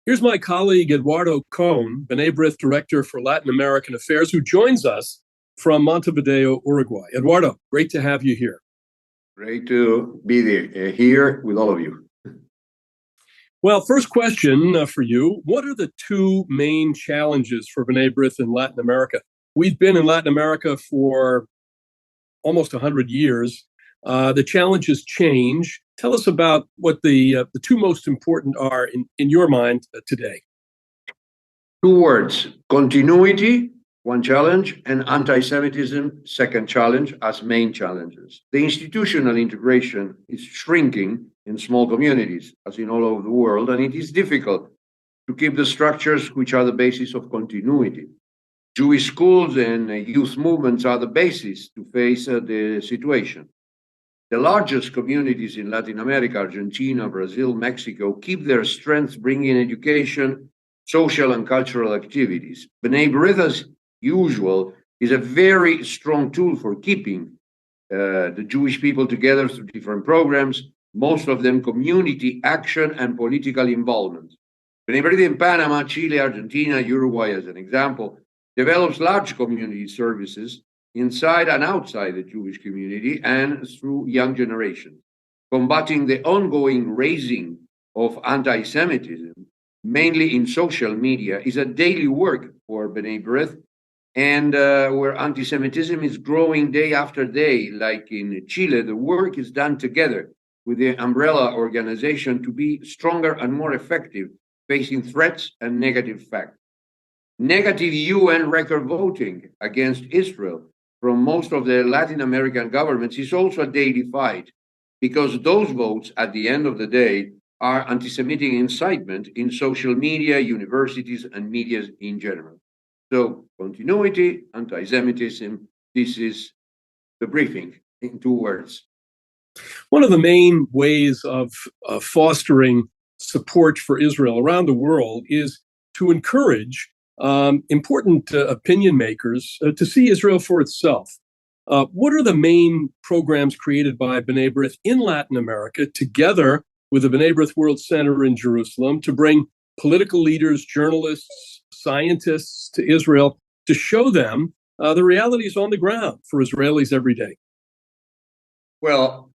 Here's my colleague, Eduardo Kohn, B'nai B'rith Director for Latin American Affairs, who joins us from Montevideo, Uruguay. Eduardo, great to have you here. Great to be here with all of you. Well, first question for you. What are the two main challenges for B'nai B'rith in Latin America? We've been in Latin America for almost 100 years. The challenges change. Tell us about what the two most important are in your mind today. Two words: continuity, one challenge, and anti-Semitism, second challenge, as main challenges. The institutional integration is shrinking in small communities, as in all over the world, and it is difficult to keep the structures which are the basis of continuity. Jewish schools and youth movements are the basis to face the situation. The largest communities in Latin America, Argentina, Brazil, Mexico, keep their strength bringing education, social and cultural activities. B'nai B'rith, as usual, is a very strong tool for keeping the Jewish people together through different programs, most of them community action and political involvement. B'nai B'rith in Panama, Chile, Argentina, Uruguay, as an example, develops large community services inside and outside the Jewish community and through young generations. Combating the ongoing raising of anti-Semitism, mainly in social media, is a daily work for B'nai B'rith, and where anti-Semitism is growing day after day, like in Chile, the work is done together with the umbrella organization to be stronger and more effective, facing threats and negative facts. Negative UN record voting against Israel from most of the Latin American governments is also a daily fight, because those votes, at the end of the day, are anti-Semitic incitement in social media, universities, and media in general. So, continuity, anti-Semitism, this is the briefing in two words. One of the main ways of fostering support for Israel around the world is to encourage important opinion makers to see Israel for itself. What are the main programs created by B'nai B'rith in Latin America, together with the B'nai B'rith World Center in Jerusalem, to bring political leaders, journalists, scientists to Israel to show them the realities on the ground for Israelis every day? Well,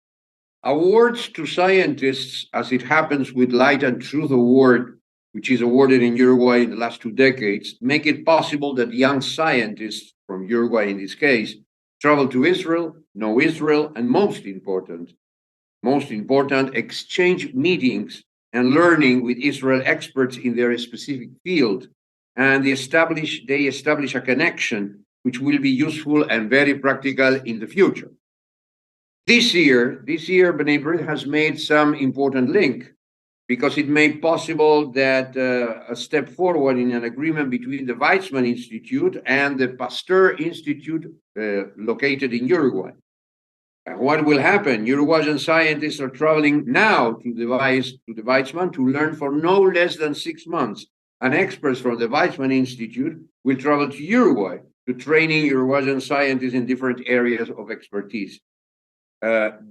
awards to scientists, as it happens with Light and Truth Award, which is awarded in Uruguay in the last 2 decades, make it possible that young scientists from Uruguay, in this case, travel to Israel, know Israel, and most important, exchange meetings and learning with Israel experts in their specific field, and they establish a connection which will be useful and very practical in the future. This year, B'nai B'rith has made some important link, because it made possible that a step forward in an agreement between the Weizmann Institute and the Pasteur Institute located in Uruguay. And what will happen? Uruguayan scientists are traveling now to the Weizmann to learn for no less than 6 months. And experts from the Weizmann Institute will travel to Uruguay to training Uruguayan scientists in different areas of expertise.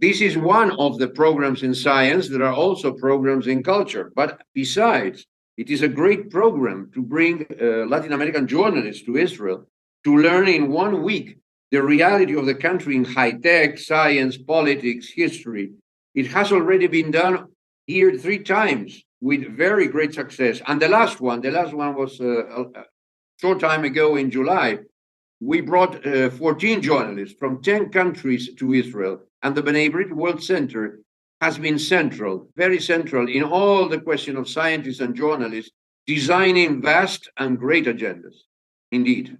This is one of the programs in science. There are also programs in culture. But besides, it is a great program to bring Latin American journalists to Israel to learn in 1 week the reality of the country in high-tech, science, politics, history. It has already been done here 3 times with very great success. And the last one was a short time ago in July. We brought 14 journalists from 10 countries to Israel. And the B'nai B'rith World Center has been central, very central, in all the question of scientists and journalists, designing vast and great agendas. Indeed.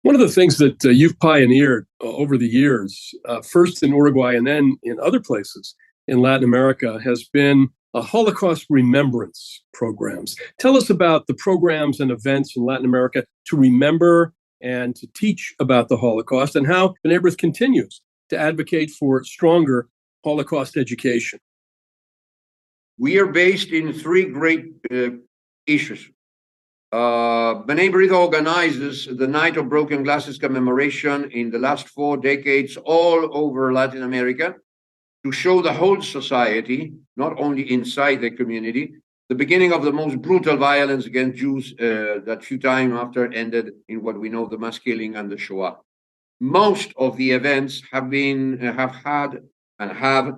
One of the things that you've pioneered over the years, first in Uruguay and then in other places in Latin America, has been Holocaust remembrance programs. Tell us about the programs and events in Latin America to remember and to teach about the Holocaust, and how B'nai B'rith continues to advocate for stronger Holocaust education. We are based in 3 great issues. B'nai B'rith organizes the Night of Broken Glasses commemoration in the last 4 decades all over Latin America to show the whole society, not only inside the community, the beginning of the most brutal violence against Jews that few time after ended in what we know the mass killing and the Shoah. Most of the events have had and have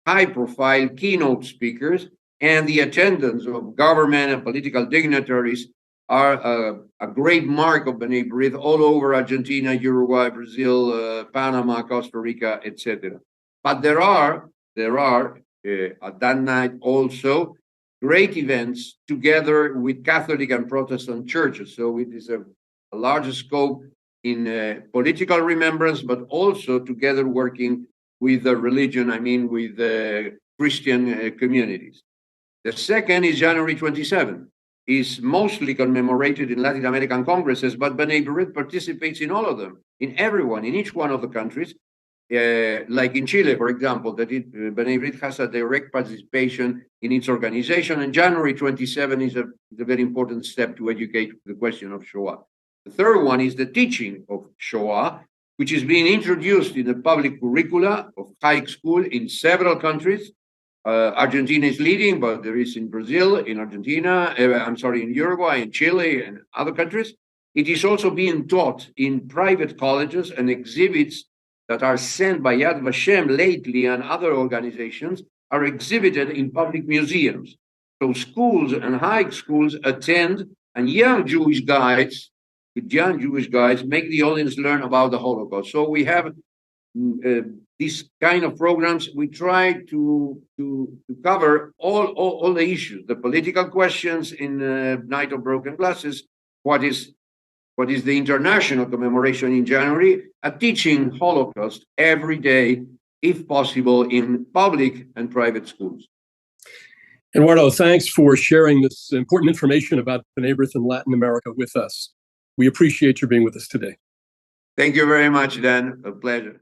high-profile keynote speakers, and the attendance of government and political dignitaries are a great mark of B'nai B'rith all over Argentina, Uruguay, Brazil, Panama, Costa Rica, etc. But there are at that night also great events together with Catholic and Protestant churches. So it is a larger scope in political remembrance, but also together working with the religion, with Christian communities. The second is January 27. Is mostly commemorated in Latin American congresses, but B'nai B'rith participates in all of them, in each one of the countries. Like in Chile, for example, B'nai B'rith has a direct participation in its organization, and January 27 is a very important step to educate the question of Shoah. The third one is the teaching of Shoah, which is being introduced in the public curricula of high school in several countries. Argentina is leading, but there is in Brazil, in Argentina, in Uruguay, in Chile, and other countries. It is also being taught in private colleges, and exhibits that are sent by Yad Vashem lately and other organizations are exhibited in public museums. So schools and high schools attend, and young Jewish guides make the audience learn about the Holocaust. So we have these kind of programs. We try to cover all the issues, the political questions in Night of Broken Glasses, what is the international commemoration in January, teaching Holocaust every day, if possible, in public and private schools. Eduardo, thanks for sharing this important information about B'nai B'rith in Latin America with us. We appreciate your being with us today. Thank you very much, Dan. A pleasure.